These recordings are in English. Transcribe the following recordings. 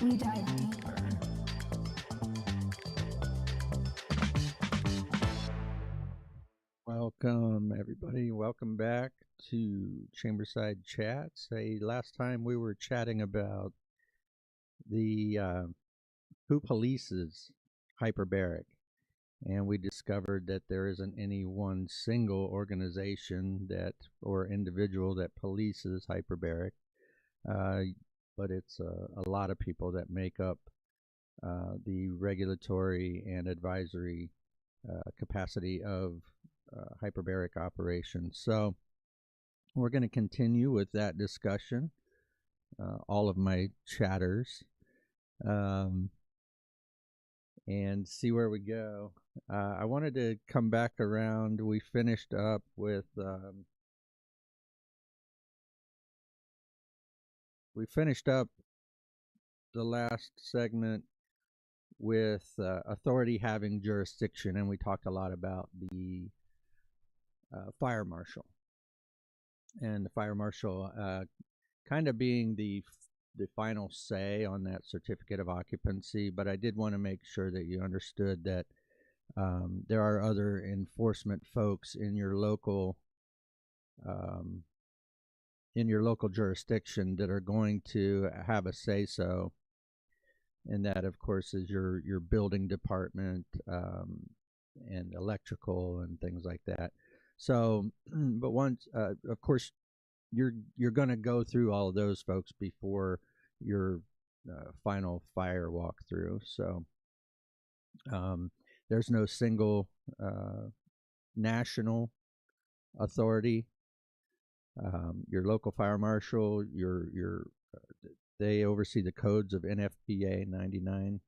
We dive deeper. Welcome, everybody. Welcome back to Chamberside Chats. Hey, last time we were chatting about the who polices Hyperbaric, and we discovered that there isn't any one single organization that or individual that polices Hyperbaric, but it's a lot of people that make up the regulatory and advisory capacity of hyperbaric operations. So we're going to continue with that discussion. All of my chatters, and see where we go. I wanted to come back around. We finished up with the last segment with authority having jurisdiction, and we talked a lot about the fire marshal, and the fire marshal kind of being the final say on that certificate of occupancy. But I did want to make sure that you understood that there are other enforcement folks in your local jurisdiction that are going to have a say so, and that of course is your building department and electrical and things like that. So but once of course you're going to go through all of those folks before your final fire walkthrough. So there's no single national authority. Your local fire marshal, they oversee the codes of NFPA 99,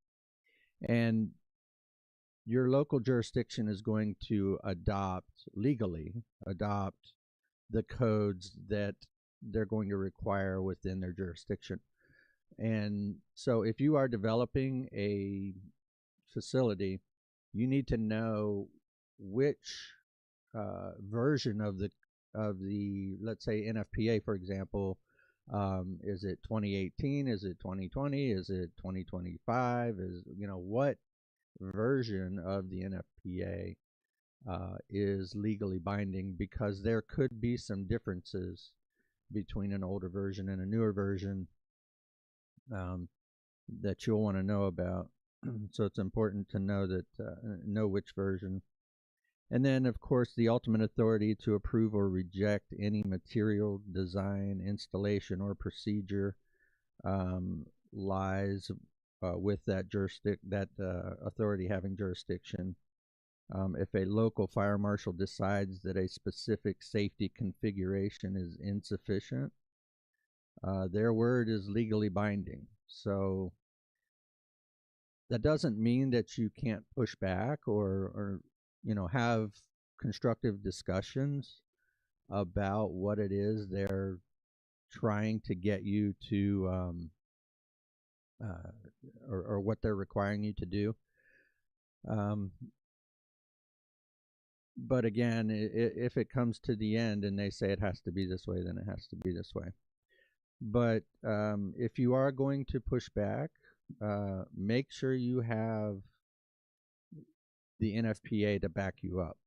and your local jurisdiction is going to legally adopt the codes that they're going to require within their jurisdiction. And so if you are developing a facility, you need to know which version of the let's say NFPA, for example, is it 2018, is it 2020, is it 2025, is what version of the NFPA is legally binding, because there could be some differences between an older version and a newer version that you'll want to know about. So it's important to know which version. And then, of course, the ultimate authority to approve or reject any material, design, installation, or procedure lies with that authority having jurisdiction. If a local fire marshal decides that a specific safety configuration is insufficient, their word is legally binding. So that doesn't mean that you can't push back or have constructive discussions about what it is they're trying to get you to or what they're requiring you to do. But again, if it comes to the end and they say it has to be this way, then it has to be this way. But if you are going to push back, make sure you have the NFPA to back you up.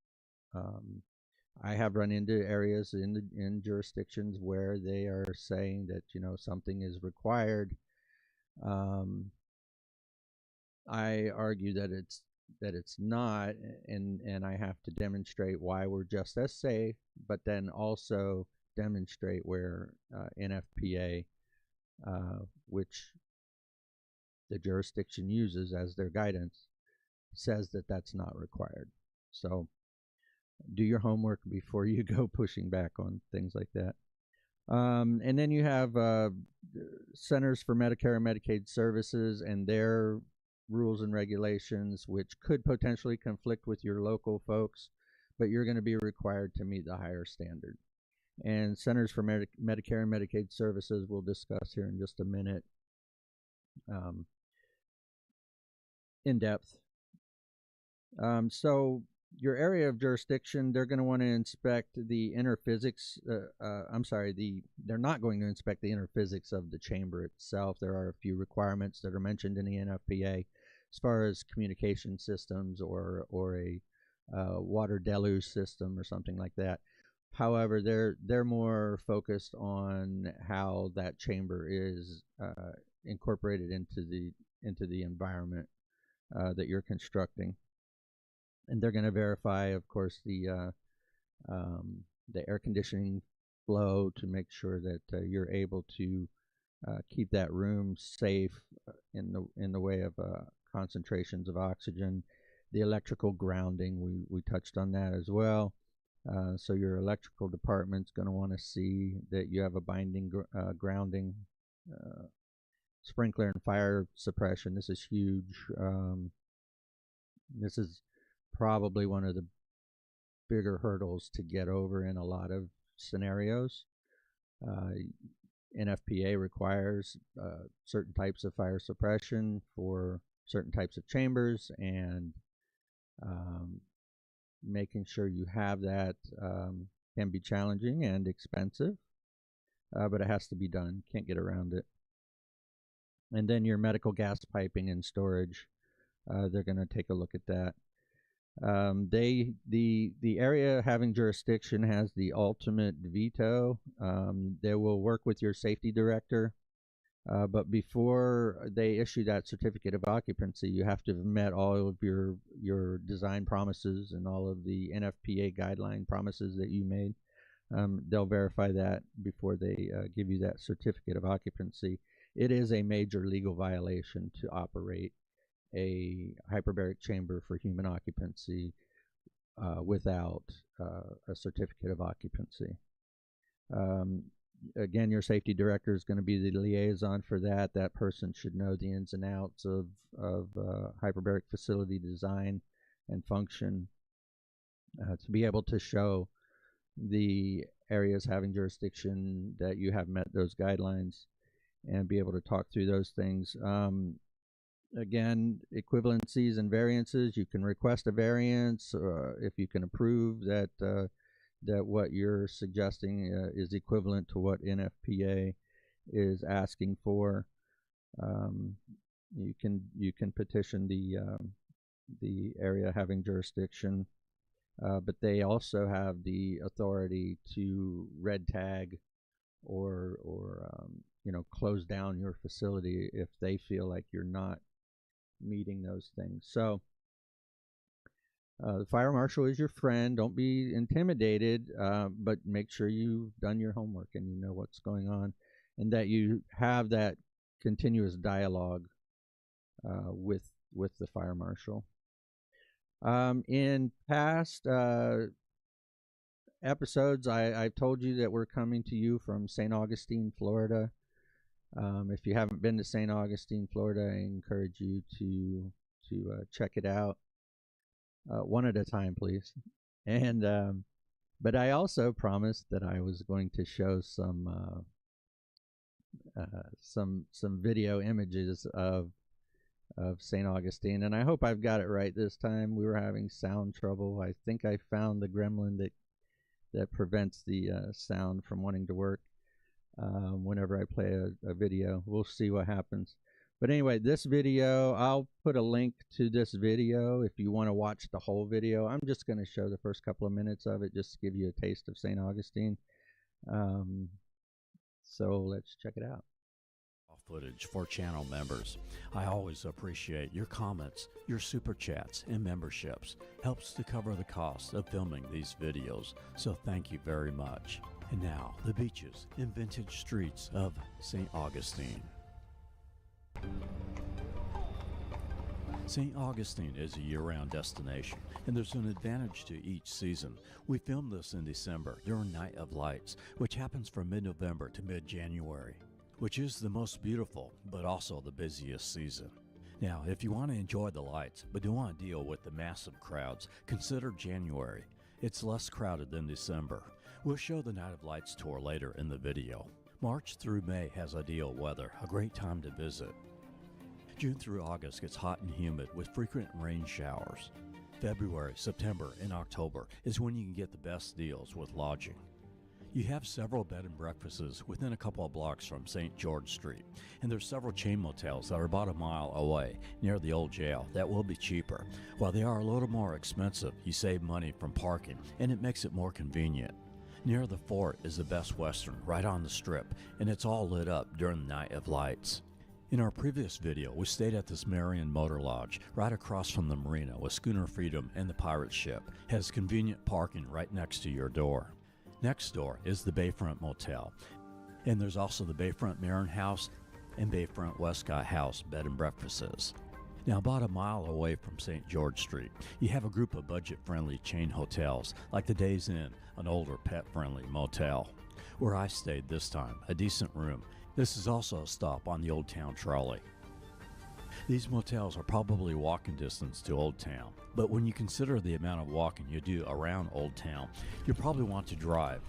I have run into areas in jurisdictions where they are saying that something is required. I argue that it's not, and I have to demonstrate why we're just as safe, but then also demonstrate where NFPA, which the jurisdiction uses as their guidance, says that that's not required. So do your homework before you go pushing back on things like that. And then you have Centers for Medicare and Medicaid Services and their rules and regulations, which could potentially conflict with your local folks, but you're going to be required to meet the higher standard. And Centers for Medicare and Medicaid Services we'll discuss here in just a minute in depth. So your area of jurisdiction, they're going to want to inspect the inner physics. They're not going to inspect the inner physics of the chamber itself. There are a few requirements that are mentioned in the NFPA as far as communication systems or a water deluge system or something like that. However, they're more focused on how that chamber is incorporated into the environment that you're constructing. And they're going to verify, of course, the air conditioning flow to make sure that you're able to keep that room safe in the way of concentrations of oxygen. The electrical grounding, we touched on that as well. So your electrical department's going to want to see that you have a binding grounding, sprinkler and fire suppression. This is huge. This is probably one of the bigger hurdles to get over in a lot of scenarios. NFPA requires certain types of fire suppression for certain types of chambers, and making sure you have that can be challenging and expensive, but it has to be done. Can't get around it. And then your medical gas piping and storage, they're going to take a look at that. The area having jurisdiction has the ultimate veto. They will work with your safety director, but before they issue that certificate of occupancy, you have to have met all of your design promises and all of the NFPA guideline promises that you made. They'll verify that before they give you that certificate of occupancy. It is a major legal violation to operate a hyperbaric chamber for human occupancy without a certificate of occupancy. Again, your safety director is going to be the liaison for that. That person should know the ins and outs of hyperbaric facility design and function to be able to show the areas having jurisdiction that you have met those guidelines and be able to talk through those things. Again, equivalencies and variances, you can request a variance if you can approve that that what you're suggesting is equivalent to what NFPA is asking for. You can petition the area having jurisdiction, but they also have the authority to red tag or close down your facility if they feel like you're not meeting those things. So the fire marshal is your friend. Don't be intimidated, but make sure you've done your homework and you know what's going on, and that you have that continuous dialogue with the fire marshal. In past episodes, I've told you that we're coming to you from St. Augustine, Florida. If you haven't been to St. Augustine, Florida, I encourage you to check it out. One at a time, please. And but I also promised that I was going to show some video images of St. Augustine, and I hope I've got it right this time. We were having sound trouble. I think I found the gremlin that prevents the sound from wanting to work whenever I play a video. We'll see what happens. But anyway, this video, I'll put a link to this video if you want to watch the whole video. I'm just going to show the first couple of minutes of it just to give you a taste of St. Augustine. So let's check it out. Footage for channel members. I always appreciate your comments, your super chats, and memberships. Helps to cover the cost of filming these videos, so thank you very much. And now, the beaches and vintage streets of St. Augustine. St. Augustine is a year-round destination, and there's an advantage to each season. We filmed this in December during Night of Lights, which happens from mid-November to mid-January, which is the most beautiful, but also the busiest season. Now, if you want to enjoy the lights, but don't want to deal with the massive crowds, consider January. It's less crowded than December. We'll show the Night of Lights tour later in the video. March through May has ideal weather, a great time to visit. June through August gets hot and humid with frequent rain showers. February, September, and October is when you can get the best deals with lodging. You have several bed and breakfasts within a couple of blocks from St. George Street, and there's several chain motels that are about a mile away near the old jail that will be cheaper. While they are a little more expensive, you save money from parking, and it makes it more convenient. Near the fort is the Best Western right on the strip, and it's all lit up during the Night of Lights. In our previous video, we stayed at this Marion Motor Lodge right across from the marina with Schooner Freedom and the pirate ship. It has convenient parking right next to your door. Next door is the Bayfront Motel, and there's also the Bayfront Marin House and Bayfront Westcott House bed and breakfasts. Now, about a mile away from St. George Street, you have a group of budget-friendly chain hotels like the Days Inn, an older pet-friendly motel. Where I stayed this time, a decent room. This is also a stop on the Old Town Trolley. These motels are probably walking distance to Old Town, but when you consider the amount of walking you do around Old Town, you probably want to drive.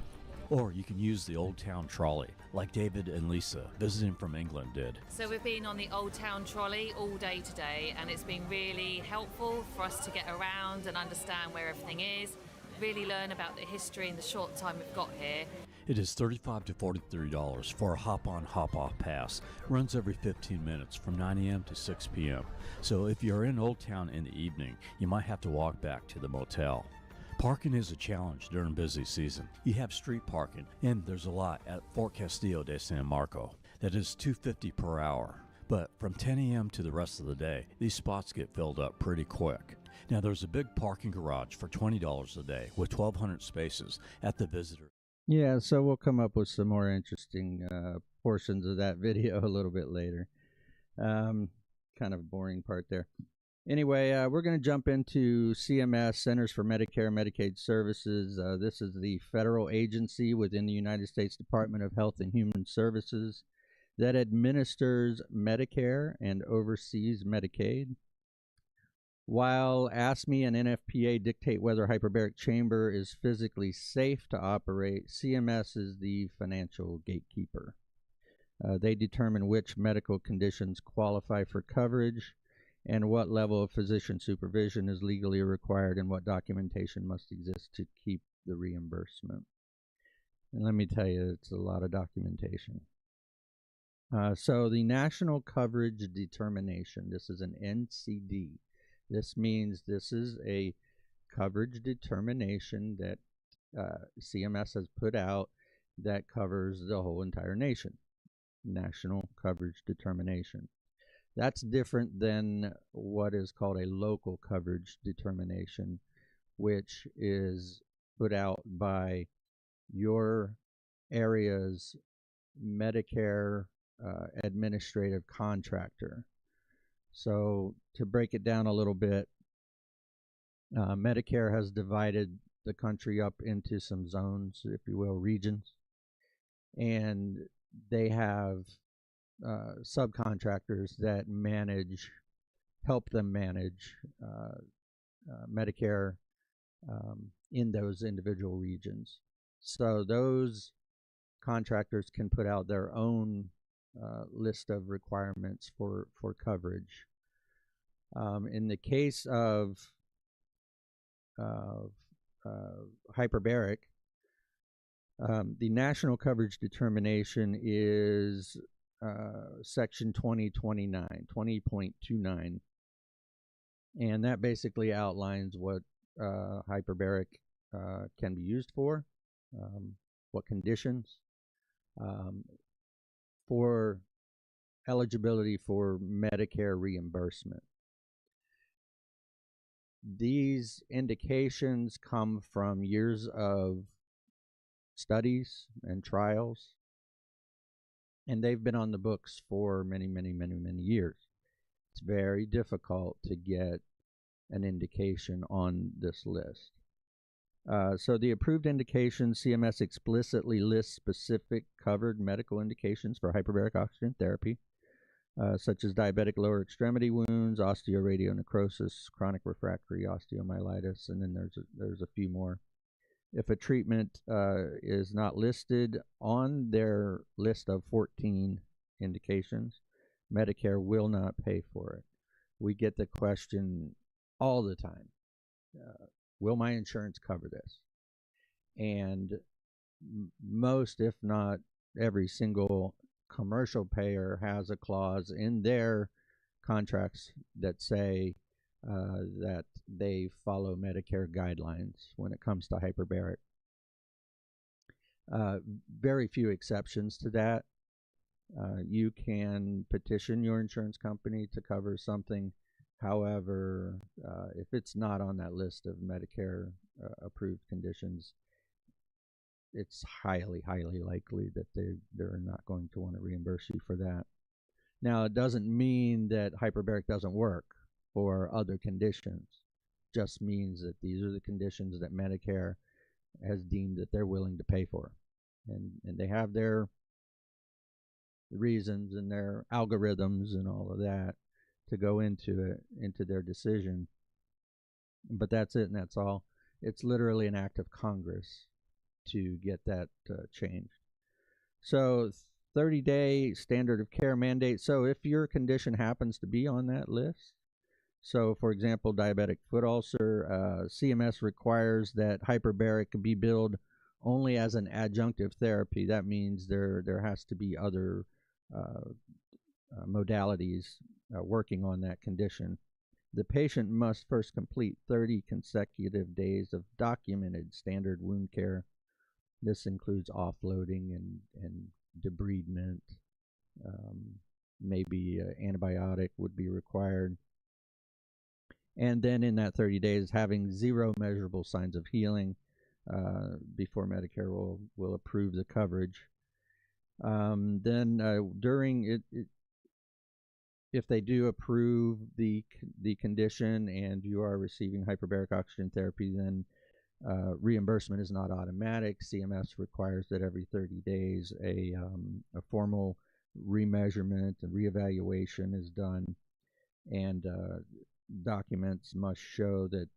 Or you can use the Old Town Trolley, like David and Lisa, visiting from England, did. So we've been on the Old Town Trolley all day today, and it's been really helpful for us to get around and understand where everything is, really learn about the history in the short time we've got here. It is $35 to $43 for a hop-on, hop-off pass. Runs every 15 minutes from 9 a.m. to 6 p.m. So if you're in Old Town in the evening, you might have to walk back to the motel. Parking is a challenge during busy season. You have street parking, and there's a lot at Fort Castillo de San Marco. That is $2.50 per hour. But from 10 a.m. to the rest of the day, these spots get filled up pretty quick. Now there's a big parking garage for $20 a day with 1,200 spaces at the visitor. Yeah, so we'll come up with some more interesting portions of that video a little bit later. Kind of a boring part there. Anyway, we're going to jump into CMS, Centers for Medicare Medicaid Services. This is the federal agency within the United States Department of Health and Human Services that administers Medicare and oversees Medicaid. While ASME and NFPA dictate whether hyperbaric chamber is physically safe to operate, CMS is the financial gatekeeper. They determine which medical conditions qualify for coverage and what level of physician supervision is legally required and what documentation must exist to keep the reimbursement. And let me tell you, it's a lot of documentation. So the National Coverage Determination, this is an NCD. This means this is a coverage determination that CMS has put out that covers the whole entire nation. National Coverage Determination. That's different than what is called a local coverage determination, which is put out by your area's Medicare administrative contractor. So to break it down a little bit, Medicare has divided the country up into some zones, if you will, regions, and they have subcontractors that help them manage Medicare in those individual regions. So those contractors can put out their own list of requirements for coverage. In the case of Hyperbaric, the national coverage determination is section 20.29, and that basically outlines what Hyperbaric can be used for, what conditions, for eligibility for Medicare reimbursement. These indications come from years of studies and trials, and they've been on the books for many years. It's very difficult to get an indication on this list. So the approved indications, CMS explicitly lists specific covered medical indications for hyperbaric oxygen therapy, such as diabetic lower extremity wounds, osteoradionecrosis, chronic refractory osteomyelitis, and then there's a few more. If a treatment is not listed on their list of 14 indications, Medicare will not pay for it. We get the question all the time. will my insurance cover this? And most, if not every single commercial payer has a clause in their contracts that say that they follow Medicare guidelines when it comes to hyperbaric. Very few exceptions to that. You can petition your insurance company to cover something. However, if it's not on that list of Medicare approved conditions, it's highly, highly likely that they're not going to want to reimburse you for that. Now, it doesn't mean that hyperbaric doesn't work for other conditions. It just means that these are the conditions that Medicare has deemed that they're willing to pay for. And they have their reasons and their algorithms and all of that to go into their decision. But that's it, and that's all. It's literally an act of Congress to get that changed. So 30-day standard of care mandate. So if your condition happens to be on that list, so for example, diabetic foot ulcer, CMS requires that hyperbaric be billed only as an adjunctive therapy. That means there has to be other modalities working on that condition. The patient must first complete 30 consecutive days of documented standard wound care. This includes offloading and debridement. Maybe antibiotic would be required. And then in that 30 days, having 0 measurable signs of healing before Medicare will approve the coverage. Then during it, if they do approve the condition and you are receiving hyperbaric oxygen therapy, then reimbursement is not automatic. CMS requires that every 30 days a formal remeasurement and reevaluation is done, and documents must show that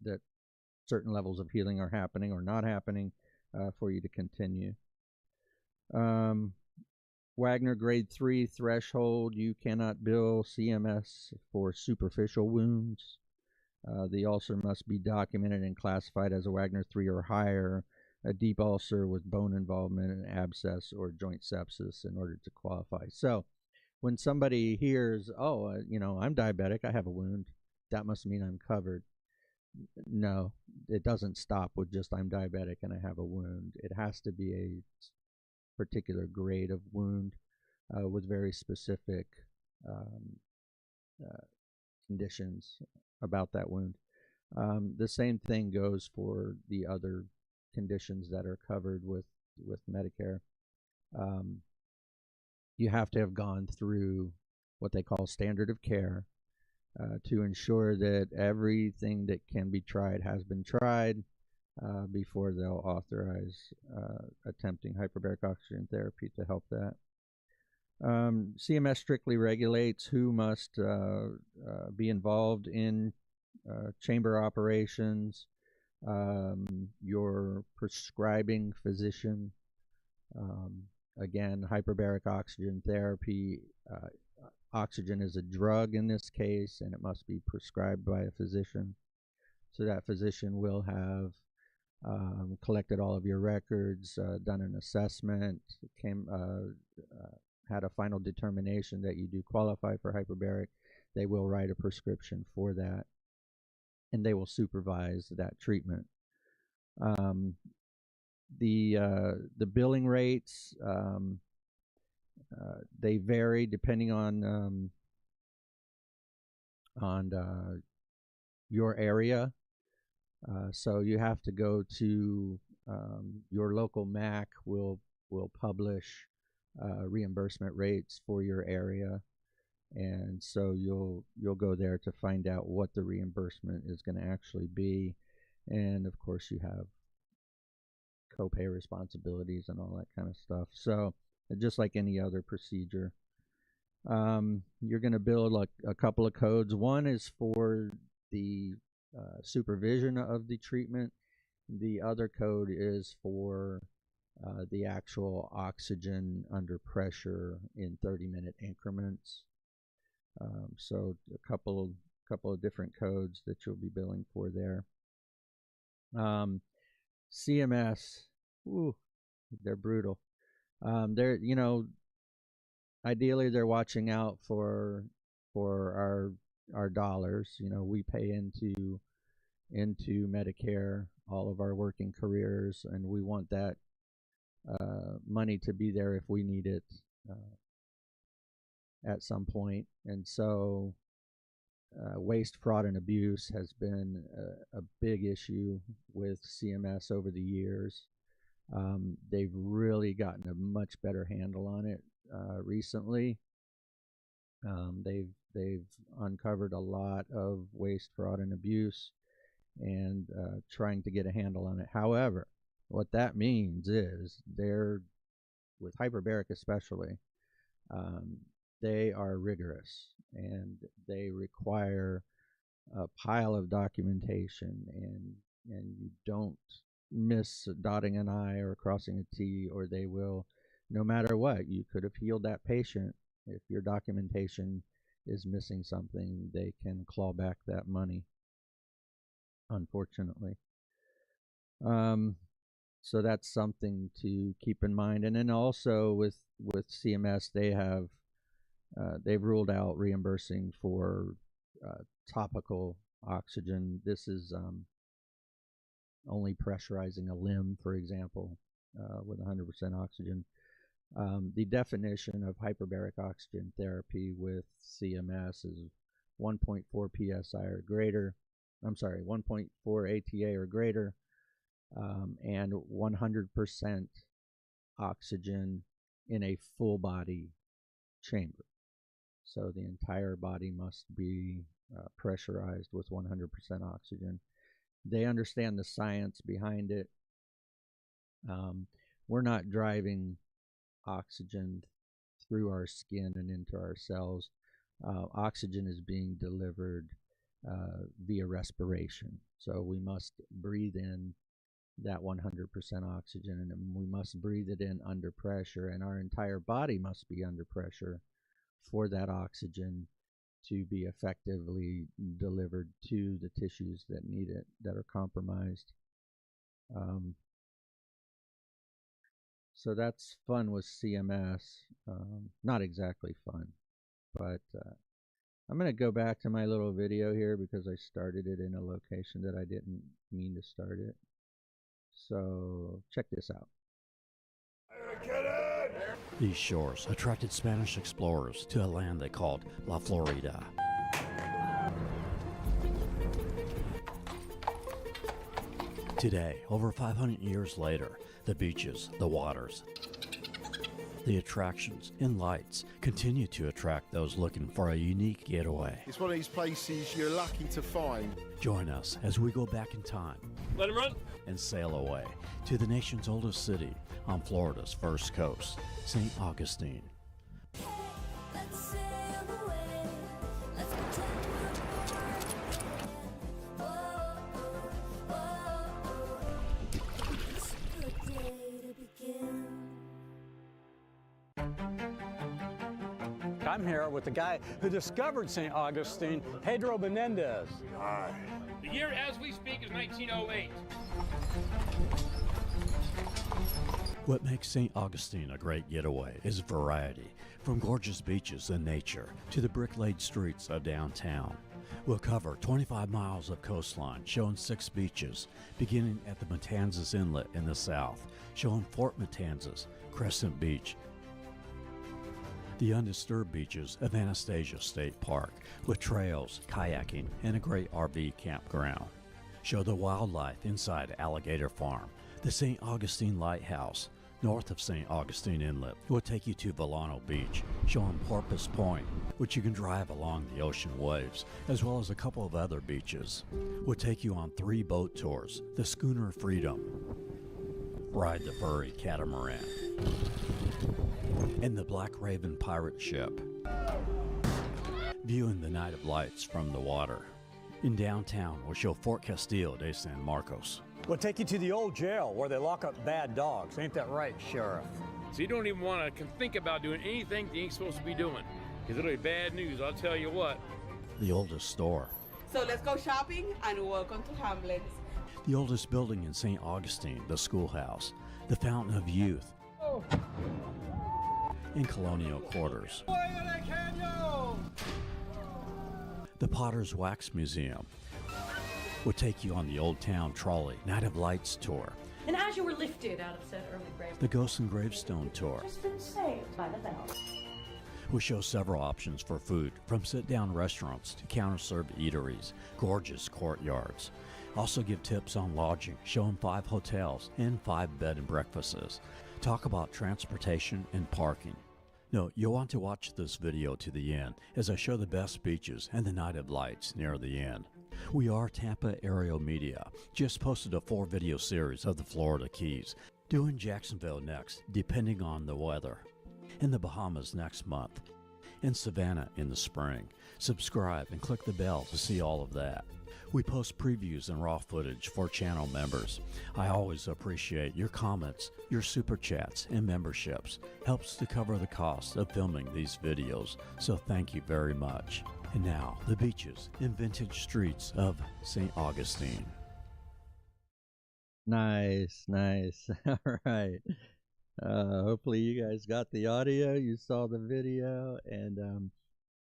that certain levels of healing are happening or not happening for you to continue. Wagner grade 3 threshold, you cannot bill CMS for superficial wounds. The ulcer must be documented and classified as a Wagner 3 or higher, a deep ulcer with bone involvement, an abscess, or joint sepsis in order to qualify. So when somebody hears, oh, I'm diabetic, I have a wound, that must mean I'm covered. No, it doesn't stop with just I'm diabetic and I have a wound. It has to be a particular grade of wound with very specific conditions about that wound. The same thing goes for the other conditions that are covered with Medicare. You have to have gone through what they call standard of care to ensure that everything that can be tried has been tried before they'll authorize attempting hyperbaric oxygen therapy to help that. CMS strictly regulates who must be involved in chamber operations, your prescribing physician. Again, hyperbaric oxygen therapy, oxygen is a drug in this case, and it must be prescribed by a physician. So that physician will have collected all of your records, done an assessment, had a final determination that you do qualify for hyperbaric. They will write a prescription for that, and they will supervise that treatment. The billing rates, they vary depending on your area. So you have to go to your local MAC will publish reimbursement rates for your area, and so you'll go there to find out what the reimbursement is going to actually be. And of course you have copay responsibilities and all that kind of stuff. So just like any other procedure, you're going to build like a couple of codes. One is for the supervision of the treatment. The other code is for the actual oxygen under pressure in 30-minute increments. So a couple couple of different codes that you'll be billing for there. CMS, ooh, they're brutal. They're, you know, ideally they're watching out for our dollars. You know, we pay into Medicare all of our working careers, and we want that money to be there if we need it at some point. And so waste, fraud, and abuse has been a big issue with CMS over the years. They've really gotten a much better handle on it recently. They've uncovered a lot of waste, fraud, and abuse, and trying to get a handle on it. However, what that means is they're, with Hyperbaric especially, they are rigorous, and they require a pile of documentation, and you don't miss dotting an I or crossing a T, or they will, no matter what, you could have healed that patient. If your documentation is missing something, they can claw back that money, unfortunately. So that's something to keep in mind. And then also with CMS, they've ruled out reimbursing for topical oxygen. This is only pressurizing a limb, for example, with 100% oxygen. The definition of hyperbaric oxygen therapy with CMS is 1.4 psi or greater. 1.4 ATA or greater, and 100% oxygen in a full body chamber. So the entire body must be pressurized with 100% oxygen. They understand the science behind it. We're not driving oxygen through our skin and into our cells. Oxygen is being delivered via respiration. So we must breathe in that 100% oxygen, and we must breathe it in under pressure, and our entire body must be under pressure for that oxygen to be effectively delivered to the tissues that need it, that are compromised. So that's fun with CMS. Not exactly fun, but I'm going to go back to my little video here because I started it in a location that I didn't mean to start it. So check this out. These shores attracted Spanish explorers to a land they called La Florida. Today, over 500 years later, the beaches, the waters, the attractions and lights continue to attract those looking for a unique getaway. It's one of these places you're lucky to find. Join us as we go back in time. Let him run. And sail away to the nation's oldest city on Florida's first coast, St. Augustine. Let's sail away. Let's pretend we're It's a good day to begin. I'm here with the guy who discovered St. Augustine, Pedro Menendez. The year as we speak is 1908. What makes St. Augustine a great getaway is variety, from gorgeous beaches and nature to the brick-laid streets of downtown. We'll cover 25 miles of coastline, showing 6 beaches, beginning at the Matanzas Inlet in the south, showing Fort Matanzas, Crescent Beach, the undisturbed beaches of Anastasia State Park, with trails, kayaking, and a great RV campground. Show the wildlife inside Alligator Farm, the St. Augustine Lighthouse, north of St. Augustine Inlet. We'll take you to Volano Beach, showing Porpoise Point, which you can drive along the ocean waves, as well as a couple of other beaches. We'll take you on 3 boat tours, the Schooner Freedom, ride the furry catamaran, and the Black Raven pirate ship, viewing the Night of Lights from the water. In downtown, we'll show Fort Castillo de San Marcos. We'll take you to the old jail where they lock up bad dogs. Ain't that right, Sheriff? So you don't even want to think about doing anything you ain't supposed to be doing. Because it'll be bad news, I'll tell you what. the oldest store, So let's go shopping and welcome to Hamlin's. the oldest building in St. Augustine, the schoolhouse, the Fountain of Youth, and colonial quarters, the Potter's Wax Museum will take you on the Old Town Trolley Night of Lights tour, And as you were lifted out of said early grave, the Ghost and Gravestone tour. just been saved by the bell. We show several options for food, from sit-down restaurants to counter-served eateries, gorgeous courtyards. Also give tips on lodging, show them 5 hotels and 5 bed and breakfasts. Talk about transportation and parking. No, you'll want to watch this video to the end as I show the best beaches and the Night of Lights near the end. We are Tampa Aerial Media. Just posted a 4-video series of the Florida Keys. Doing Jacksonville next, depending on the weather. In the Bahamas next month. In Savannah in the spring. Subscribe and click the bell to see all of that. We post previews and raw footage for channel members. I always appreciate your comments, your super chats, and memberships. Helps to cover the cost of filming these videos, so thank you very much. And now, the beaches and vintage streets of St. Augustine. Nice. All right. Hopefully you guys got the audio, you saw the video, and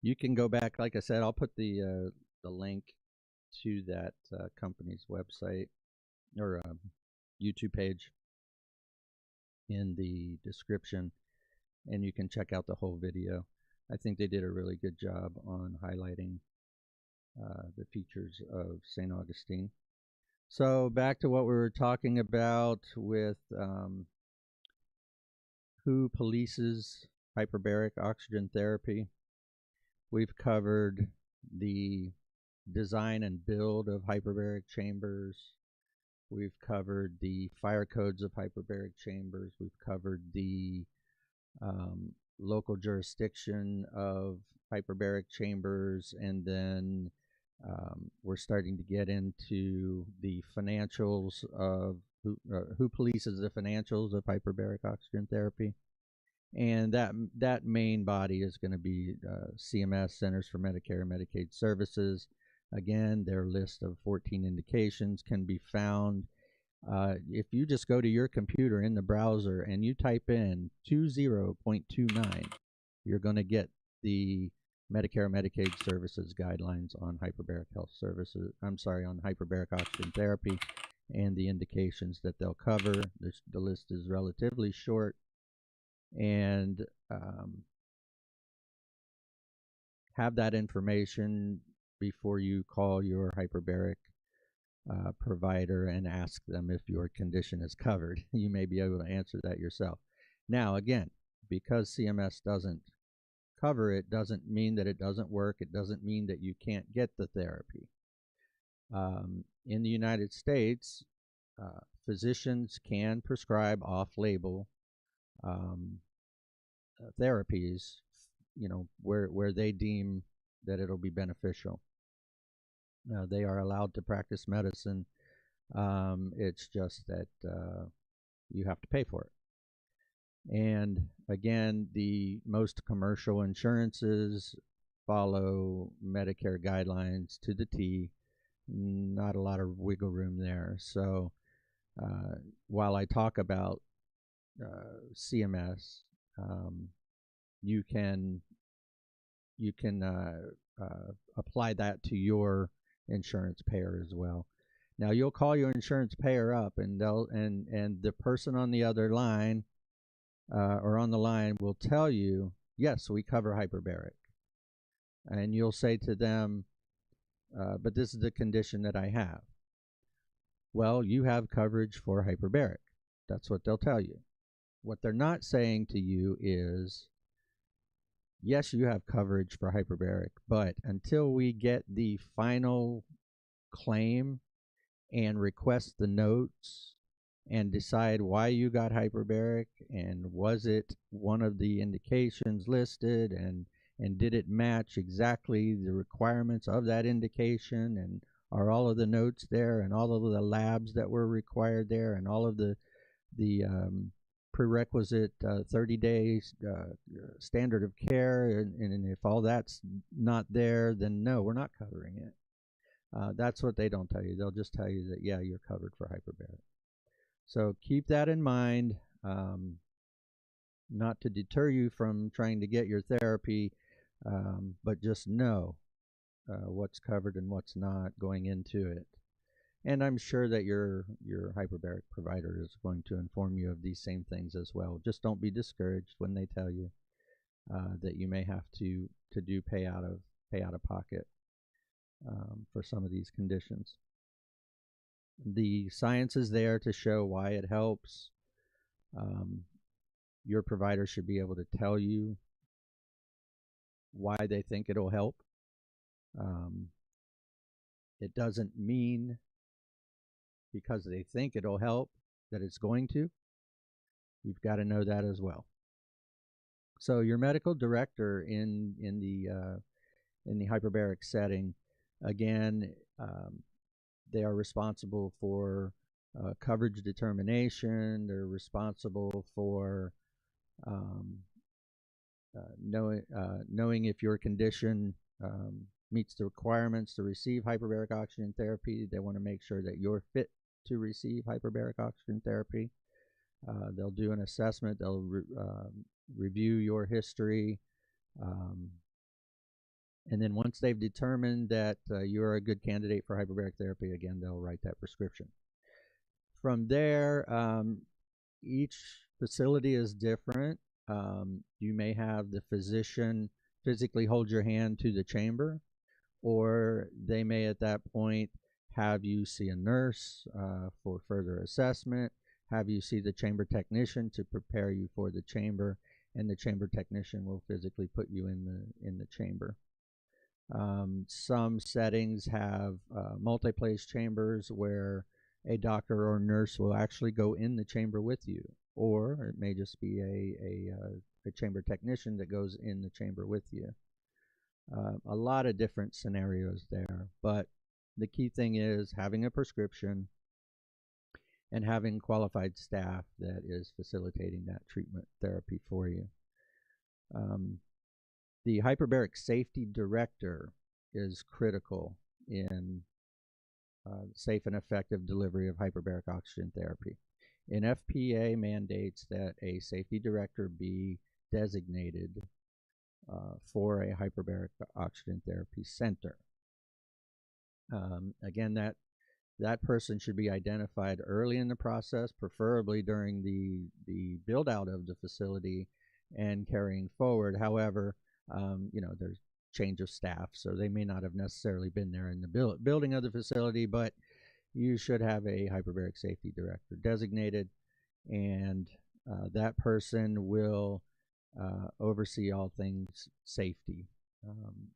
you can go back. Like I said, I'll put the link to that company's website or YouTube page in the description, and you can check out the whole video. I think they did a really good job on highlighting the features of St. Augustine. So back to what we were talking about with who polices hyperbaric oxygen therapy. We've covered the design and build of hyperbaric chambers. We've covered the fire codes of hyperbaric chambers. We've covered the local jurisdiction of hyperbaric chambers, and then we're starting to get into the financials of who polices the financials of hyperbaric oxygen therapy. And that main body is going to be CMS, Centers for Medicare Medicaid Services. Again, their list of 14 indications can be found. If you just go to your computer in the browser and you type in 20.29, you're going to get the Medicare Medicaid Services guidelines on hyperbaric health services. I'm sorry, on hyperbaric oxygen therapy and the indications that they'll cover. The list is relatively short, and have that information before you call your hyperbaric provider and ask them if your condition is covered. You may be able to answer that yourself. Now, again, because CMS doesn't cover it, doesn't mean that it doesn't work. It doesn't mean that you can't get the therapy. In the United States, physicians can prescribe off-label therapies, where they deem that it'll be beneficial. They are allowed to practice medicine. It's just that you have to pay for it. And again, the most commercial insurances follow Medicare guidelines to the T. Not a lot of wiggle room there. So while I talk about CMS, you can apply that to your insurance payer as well. Now, you'll call your insurance payer up, and the person on the other line or on the line will tell you, yes, we cover hyperbaric. And you'll say to them, but this is the condition that I have. Well, you have coverage for hyperbaric. That's what they'll tell you. What they're not saying to you is, yes, you have coverage for hyperbaric, but until we get the final claim and request the notes and decide why you got hyperbaric, and was it one of the indications listed, and did it match exactly the requirements of that indication, and are all of the notes there, and all of the labs that were required there, and all of the prerequisite 30 days standard of care, and if all that's not there, then no, we're not covering it. That's what they don't tell you. They'll just tell you that, yeah, you're covered for hyperbaric. So keep that in mind, not to deter you from trying to get your therapy, but just know what's covered and what's not going into it. And I'm sure that your hyperbaric provider is going to inform you of these same things as well. Just don't be discouraged when they tell you that you may have to pay out of pocket for some of these conditions. The science is there to show why it helps. Your provider should be able to tell you why they think it'll help. It doesn't mean because they think it'll help that it's going to. You've got to know that as well. So your medical director in the hyperbaric setting, again, they are responsible for coverage determination. They're responsible for knowing if your condition meets the requirements to receive hyperbaric oxygen therapy. They want to make sure that you're fit to receive hyperbaric oxygen therapy. They'll do an assessment. They'll review your history. And then once they've determined that you're a good candidate for hyperbaric therapy, again, they'll write that prescription. From there, each facility is different. You may have the physician physically hold your hand to the chamber, or they may at that point have you see a nurse for further assessment, have you see the chamber technician to prepare you for the chamber, and the chamber technician will physically put you in the chamber. Some settings have multi-place chambers where a doctor or nurse will actually go in the chamber with you, or it may just be a chamber technician that goes in the chamber with you. A lot of different scenarios there, but the key thing is having a prescription and having qualified staff that is facilitating that treatment therapy for you. The hyperbaric safety director is critical in safe and effective delivery of hyperbaric oxygen therapy. NFPA mandates that a safety director be designated for a hyperbaric oxygen therapy center. Again, that person should be identified early in the process, preferably during the build out of the facility and carrying forward. However, there's change of staff, so they may not have necessarily been there in the building of the facility, but you should have a hyperbaric safety director designated, and that person will oversee all things safety.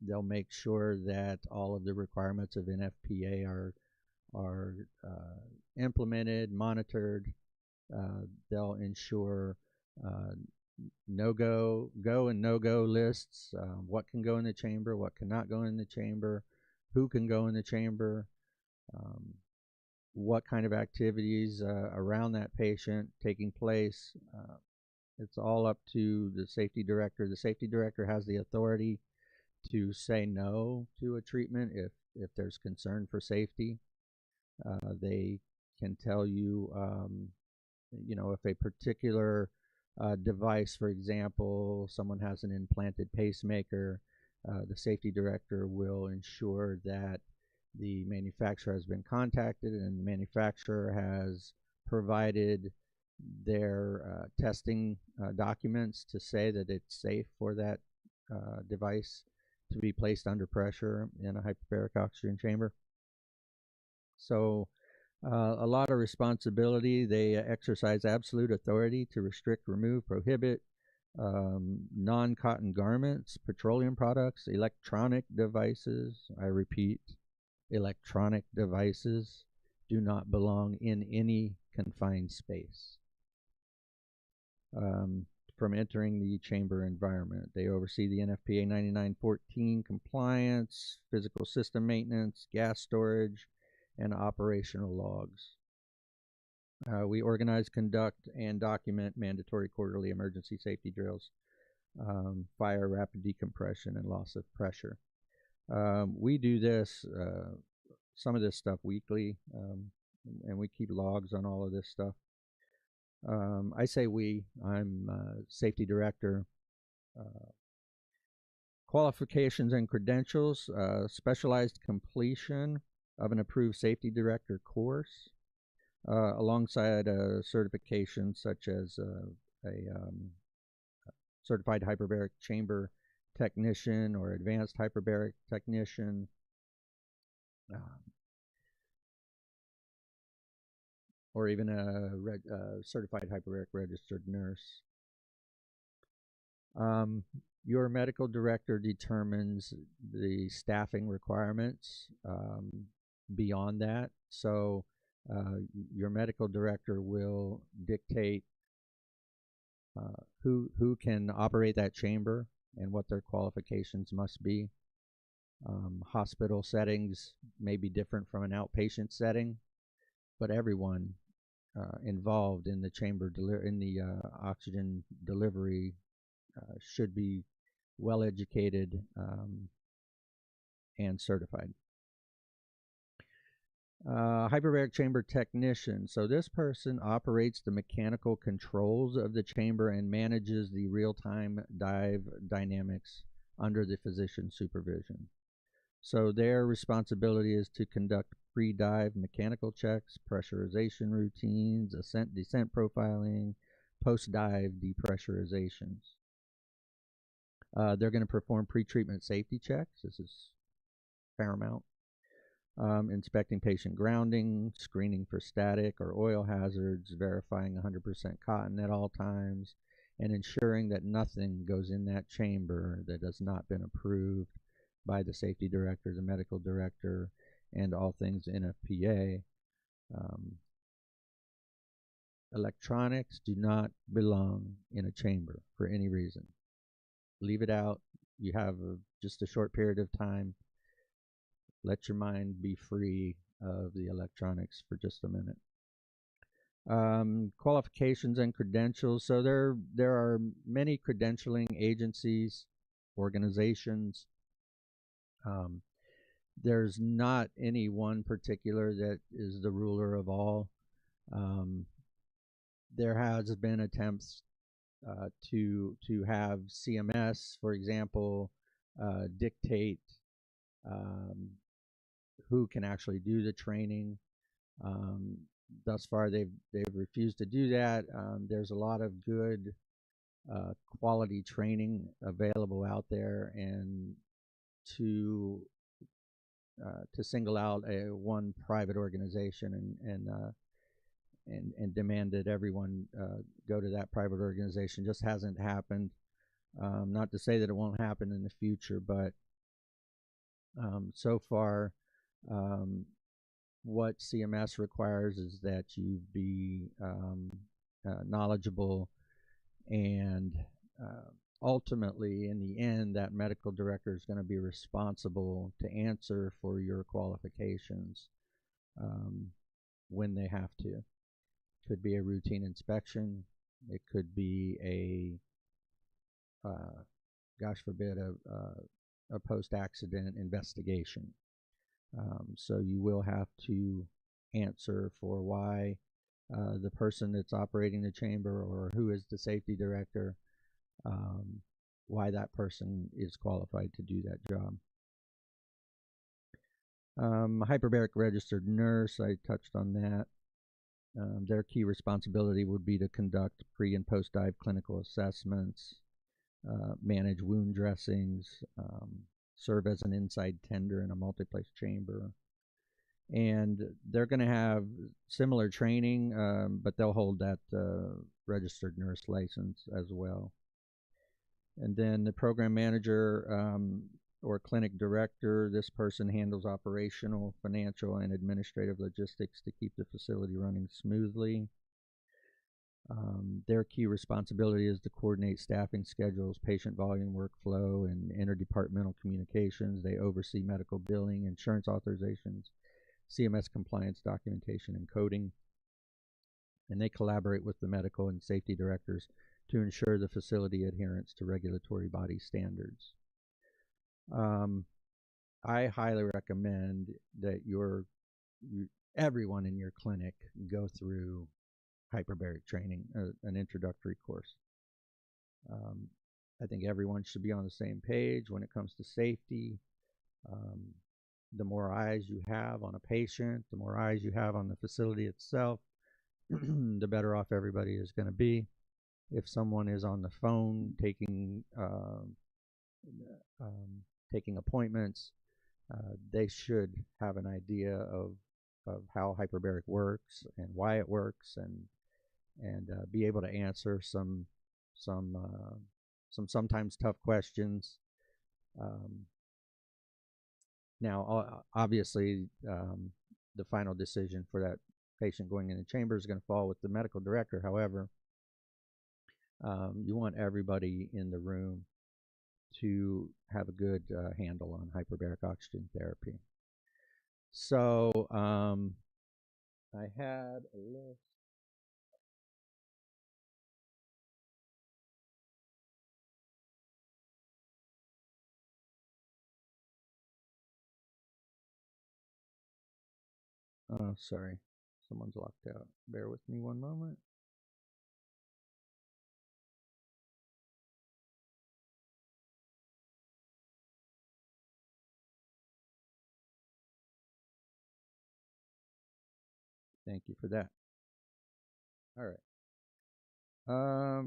They'll make sure that all of the requirements of NFPA are implemented, monitored. They'll ensure go and no-go lists, what can go in the chamber, what cannot go in the chamber, who can go in the chamber, what kind of activities around that patient taking place. It's all up to the safety director. The safety director has the authority to say no to a treatment if there's concern for safety. They can tell you, if a particular device, for example, someone has an implanted pacemaker, the safety director will ensure that the manufacturer has been contacted and the manufacturer has provided their testing documents to say that it's safe for that device to be placed under pressure in a hyperbaric oxygen chamber. So a lot of responsibility. They exercise absolute authority to restrict, remove, prohibit non-cotton garments, petroleum products, electronic devices. I repeat, electronic devices do not belong in any confined space from entering the chamber environment. They oversee the NFPA 9914 compliance, physical system maintenance, gas storage, and operational logs. We organize, conduct, and document mandatory quarterly emergency safety drills, fire, rapid decompression, and loss of pressure. We do this, some of this stuff weekly, and we keep logs on all of this stuff. I say we, I'm safety director. Qualifications and credentials, specialized completion of an approved safety director course, alongside a certification such as a certified hyperbaric chamber technician or advanced hyperbaric technician. Or even a certified hyperbaric registered nurse. Your medical director determines the staffing requirements beyond that. So your medical director will dictate who can operate that chamber and what their qualifications must be. Hospital settings may be different from an outpatient setting, but everyone involved in the chamber oxygen delivery should be well educated and certified. Hyperbaric chamber technician. So this person operates the mechanical controls of the chamber and manages the real-time dive dynamics under the physician's supervision. So their responsibility is to conduct pre-dive mechanical checks, pressurization routines, ascent-descent profiling, post-dive depressurizations. They're going to perform pre-treatment safety checks. This is paramount. Inspecting patient grounding, screening for static or oil hazards, verifying 100% cotton at all times, and ensuring that nothing goes in that chamber that has not been approved by the safety director, the medical director, and all things NFPA. Electronics do not belong in a chamber for any reason. Leave it out. You have just a short period of time. Let your mind be free of the electronics for just a minute. Qualifications and credentials. So there are many credentialing agencies, organizations. There's not any one particular that is the ruler of all. There has been attempts to have CMS, for example, dictate who can actually do the training. Thus far, they've refused to do that. There's a lot of good quality training available out there, and to single out one private organization and demand that everyone go to that private organization just hasn't happened. Not to say that it won't happen in the future, but so far, what CMS requires is that you be knowledgeable, and ultimately, in the end, that medical director is going to be responsible to answer for your qualifications when they have to. Could be a routine inspection. It could be a, gosh forbid, a post-accident investigation. So you will have to answer for why the person that's operating the chamber, or who is the safety director, why that person is qualified to do that job. Hyperbaric registered nurse, I touched on that. Their key responsibility would be to conduct pre- and post-dive clinical assessments, manage wound dressings, serve as an inside tender in a multiplex chamber. And they're going to have similar training, but they'll hold that registered nurse license as well. And then the program manager or clinic director, this person handles operational, financial, and administrative logistics to keep the facility running smoothly. Their key responsibility is to coordinate staffing schedules, patient volume, workflow, and interdepartmental communications. They oversee medical billing, insurance authorizations, CMS compliance documentation, and coding. and they collaborate with the medical and safety directors to ensure the facility adherence to regulatory body standards. I highly recommend that everyone in your clinic go through hyperbaric training, an introductory course. I think everyone should be on the same page when it comes to safety. The more eyes you have on a patient, the more eyes you have on the facility itself, the better off everybody is going to be. If someone is on the phone taking appointments, they should have an idea of how hyperbaric works and why it works, and be able to answer some sometimes tough questions. Now, obviously, the final decision for that patient going in the chamber is going to fall with the medical director. However, you want everybody in the room to have a good handle on hyperbaric oxygen therapy. So I had a list. Oh, sorry. Someone's locked out. Bear with me one moment. Thank you for that. All right.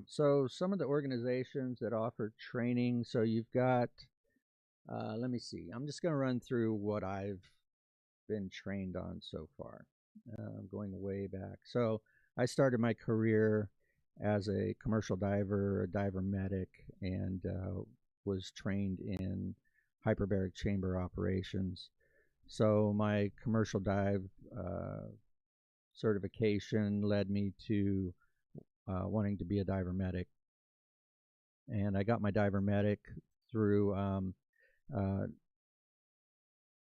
So some of the organizations that offer training. So you've got, let me see. I'm just going to run through what I've been trained on so far, going way back. So I started my career as a commercial diver, a diver medic, and was trained in hyperbaric chamber operations. So my commercial dive certification led me to wanting to be a diver medic. And I got my diver medic through,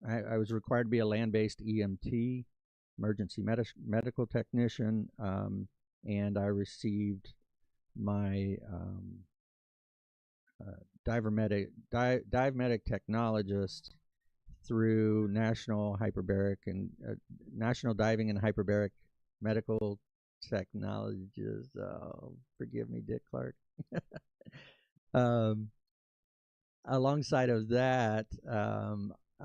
I was required to be a land-based EMT, emergency medical technician, and I received my dive medic technologist through National Hyperbaric and National Diving and Hyperbaric Medical Technologists. Forgive me, Dick Clark. Alongside of that,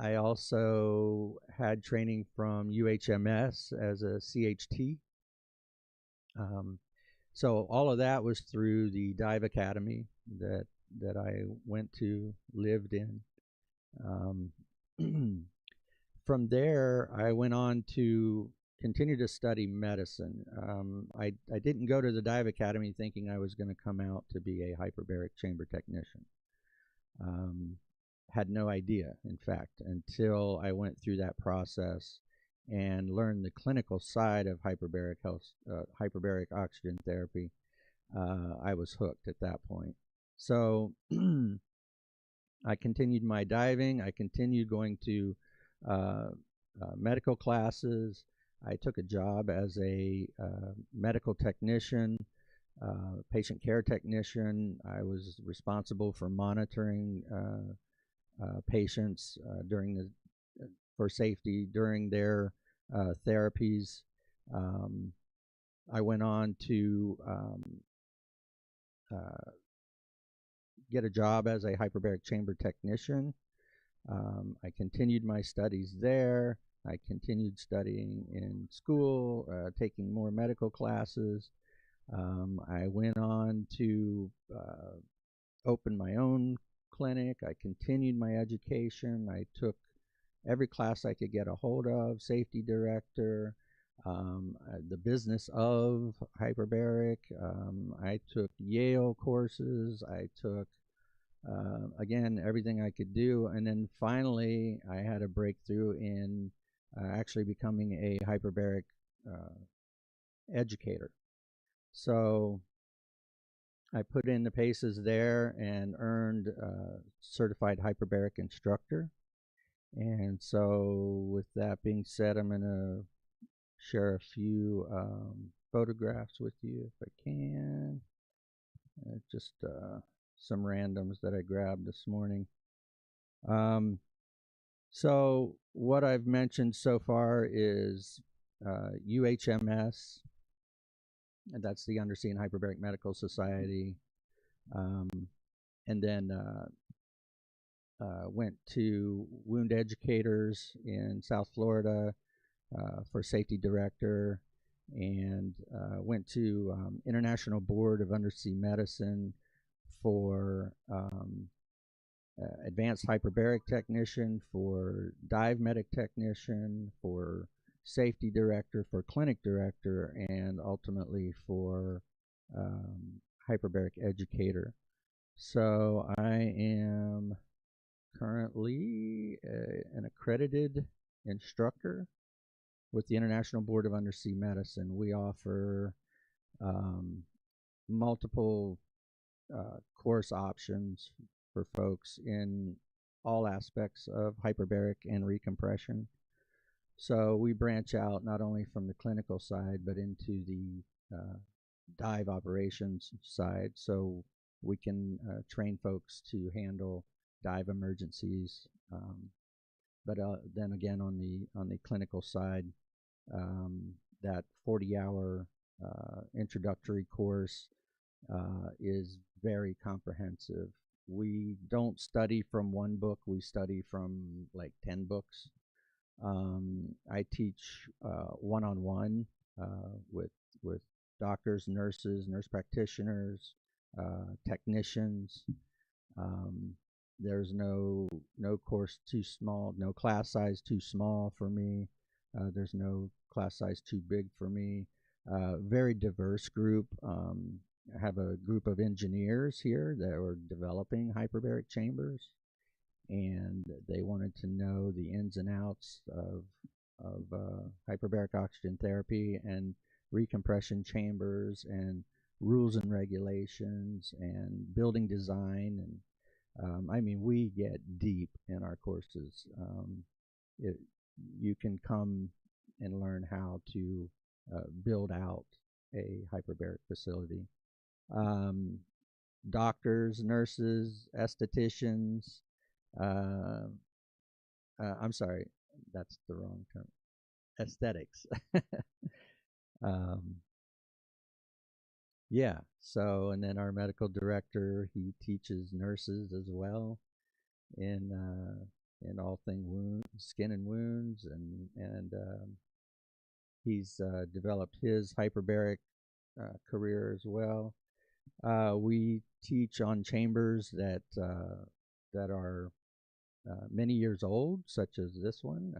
I also had training from UHMS as a CHT. So all of that was through the dive academy that I went to, lived in. From there, I went on to continue to study medicine. I didn't go to the dive academy thinking I was going to come out to be a hyperbaric chamber technician. Had no idea, in fact, until I went through that process and learned the clinical side of hyperbaric oxygen therapy. I was hooked at that point. So I continued my diving. I continued going to medical classes. I took a job as a medical technician, patient care technician. I was responsible for monitoring patients for safety during their therapies. I went on to get a job as a hyperbaric chamber technician. I continued my studies there. I continued studying in school, taking more medical classes. I went on to open my own clinic. I continued my education. I took every class I could get a hold of, safety director, the business of hyperbaric. I took Yale courses. I took, again, everything I could do. And then finally, I had a breakthrough in actually becoming a hyperbaric educator. So I put in the paces there and earned certified hyperbaric instructor. And so with that being said, I'm going to share a few photographs with you if I can. Just some randoms that I grabbed this morning. So what I've mentioned so far is UHMS, and that's the Undersea and Hyperbaric Medical Society, and then went to Wound Educators in South Florida for safety director, and went to International Board of Undersea Medicine for advanced hyperbaric technician, for dive medic technician, for safety director, for clinic director, and ultimately for hyperbaric educator. So I am currently an accredited instructor with the International Board of Undersea Medicine. We offer multiple course options for folks in all aspects of hyperbaric and recompression. So we branch out not only from the clinical side, but into the dive operations side. So we can train folks to handle dive emergencies. But then again, on the clinical side, that 40-hour introductory course is very comprehensive. We don't study from one book, we study from like 10 books. I teach one-on-one with doctors, nurses, nurse practitioners, technicians. There's no course too small, no class size too small for me. There's no class size too big for me. Very diverse group. I have a group of engineers here that are developing hyperbaric chambers, and they wanted to know the ins and outs of hyperbaric oxygen therapy and recompression chambers and rules and regulations and building design. And I mean, we get deep in our courses. You can come and learn how to build out a hyperbaric facility. Doctors, nurses, estheticians, I'm sorry, that's the wrong term. Aesthetics. Yeah, so, and then our medical director, he teaches nurses as well in all things skin and wounds, and he's developed his hyperbaric career as well. We teach on chambers that are many years old, such as this one.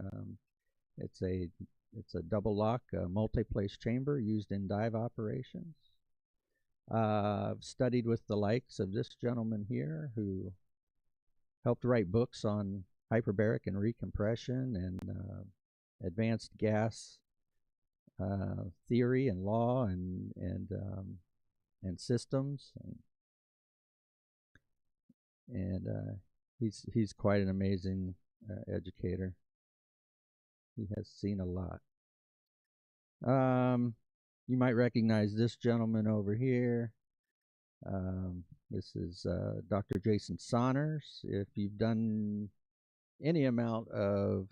It's a double lock multi-place chamber used in dive operations. I've studied with the likes of this gentleman here, who helped write books on hyperbaric and recompression and advanced gas theory and law and systems, and he's quite an amazing educator. He has seen a lot. You might recognize this gentleman over here. This is Dr. Jason Saunders. If you've done any amount of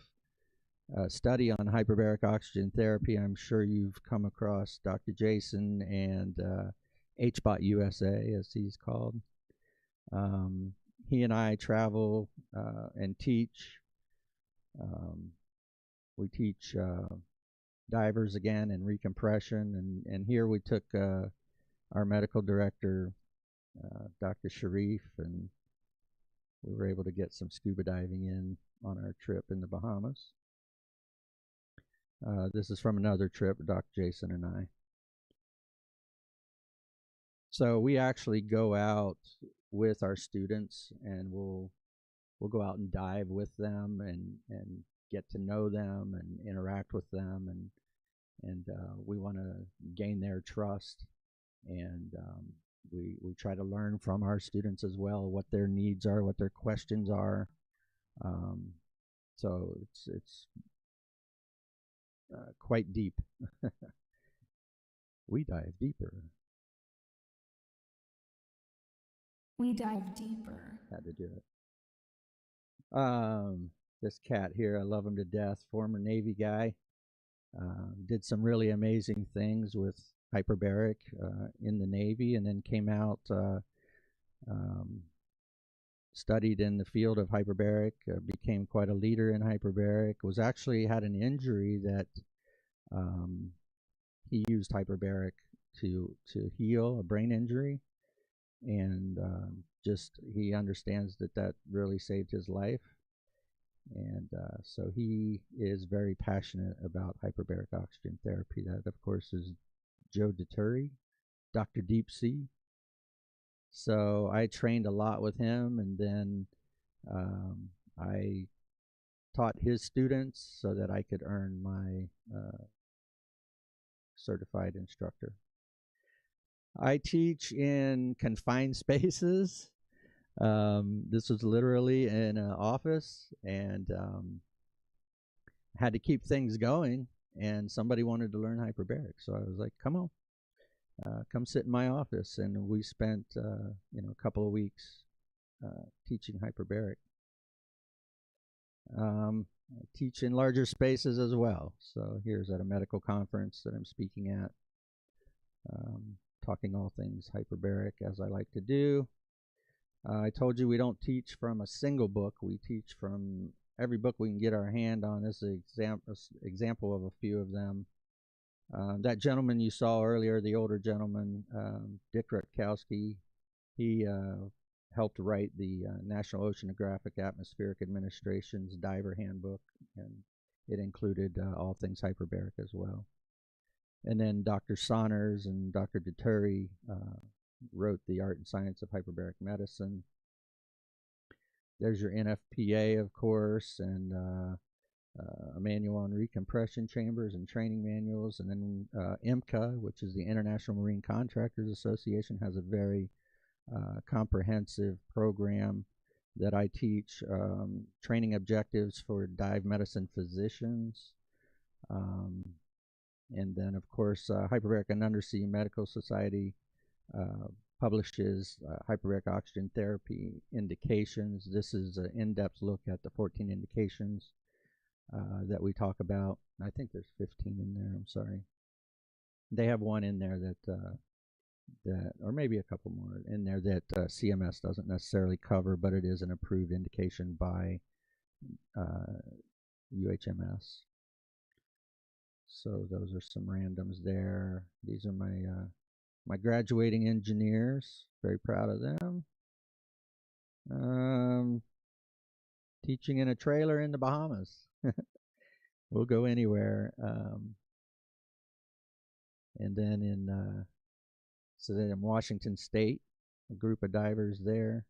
study on hyperbaric oxygen therapy, I'm sure you've come across Dr. Jason and HBOT USA, as he's called. He and I travel and teach. We teach divers again in recompression, and here we took our medical director, Dr. Sharif, and we were able to get some scuba diving in on our trip in the Bahamas. This is from another trip, Dr. Jason and I. So we actually go out with our students, and we'll go out and dive with them and get to know them and interact with them, and we want to gain their trust, and we try to learn from our students as well what their needs are, what their questions are. So it's quite deep. We dive deeper. We dive deeper. Had to do it. This cat here, I love him to death. Former Navy guy. Did some really amazing things with Hyperbaric in the Navy, and then came out, studied in the field of hyperbaric, became quite a leader in hyperbaric, was actually had an injury that he used hyperbaric to heal a brain injury, and just he understands that really saved his life, and so he is very passionate about hyperbaric oxygen therapy. That, of course, is Joe Dituri, Dr. Deep Sea. So I trained a lot with him, and then I taught his students so that I could earn my certified instructor. I teach in confined spaces. This was literally in an office, and had to keep things going, and somebody wanted to learn hyperbaric. So I was like, come on. Come sit in my office, and we spent a couple of weeks teaching hyperbaric. I teach in larger spaces as well. So here's at a medical conference that I'm speaking at, talking all things hyperbaric, as I like to do. I told you we don't teach from a single book. We teach from every book we can get our hand on. This is an example of a few of them. That gentleman you saw earlier, the older gentleman, Dick Rutkowski, he helped write the National Oceanographic Atmospheric Administration's Diver Handbook, and it included all things hyperbaric as well. And then Dr. Saunders and Dr. Dituri wrote the Art and Science of Hyperbaric Medicine. There's your NFPA, of course, and a manual on recompression chambers and training manuals. And then IMCA, which is the International Marine Contractors Association, has a very comprehensive program that I teach, training objectives for dive medicine physicians. And then, of course, Hyperbaric and Undersea Medical Society publishes hyperbaric oxygen therapy indications. This is an in-depth look at the 14 indications that we talk about. I think there's 15 in there. I'm sorry. They have one in there that, or maybe a couple more in there that CMS doesn't necessarily cover, but it is an approved indication by UHMS. So those are some randoms there. These are my my graduating engineers. Very proud of them. Teaching in a trailer in the Bahamas. We'll go anywhere. And then in Washington State, a group of divers there.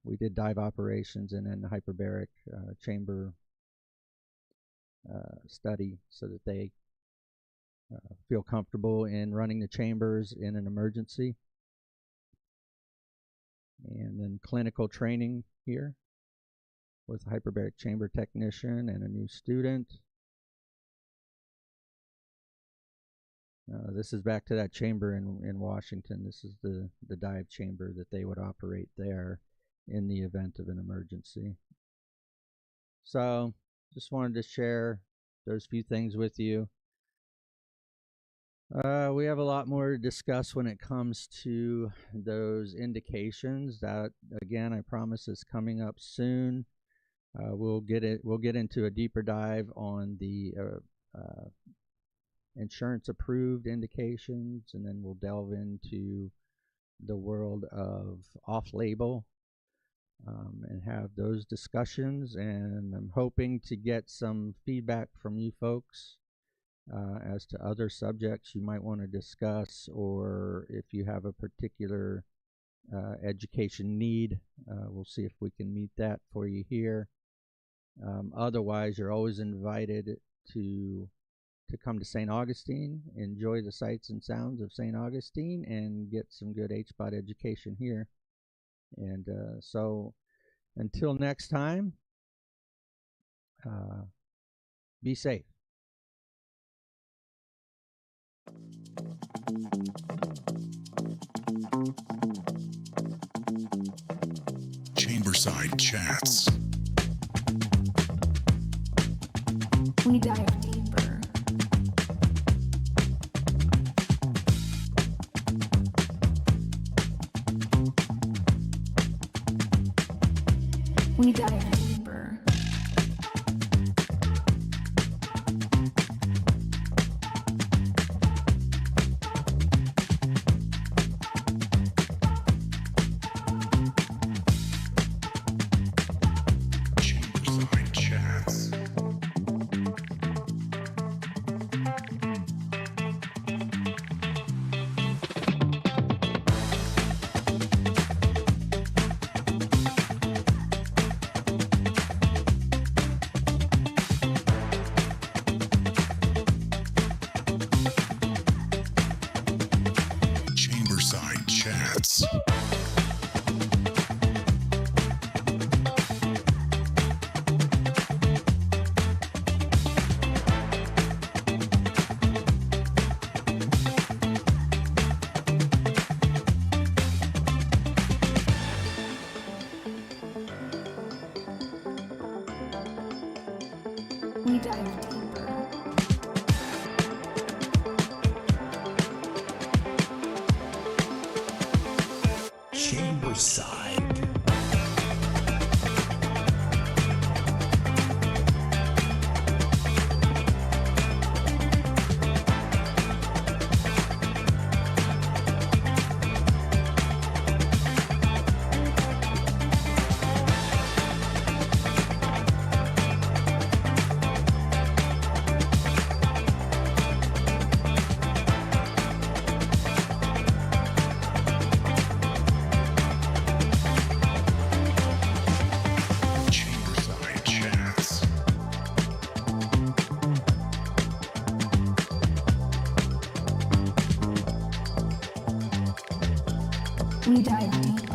We did dive operations and then the hyperbaric chamber study so that they feel comfortable in running the chambers in an emergency. And then clinical training here with a hyperbaric chamber technician and a new student. This is back to that chamber in Washington. This is the dive chamber that they would operate there in the event of an emergency. So just wanted to share those few things with you. We have a lot more to discuss when it comes to those indications. That, again, I promise is coming up soon. We'll get into a deeper dive on the insurance approved indications, and then we'll delve into the world of off-label and have those discussions. And I'm hoping to get some feedback from you folks as to other subjects you might want to discuss, or if you have a particular education need, we'll see if we can meet that for you here. Otherwise, you're always invited to come to St. Augustine, enjoy the sights and sounds of St. Augustine, and get some good HBOT education here. And so until next time, be safe. Chamberside Chats. We dive deeper. We dive deeper. Chamberside Chats. Chamberside Chats. We dive deeper. Chamberside. Chamberside Chats. We dive deeper.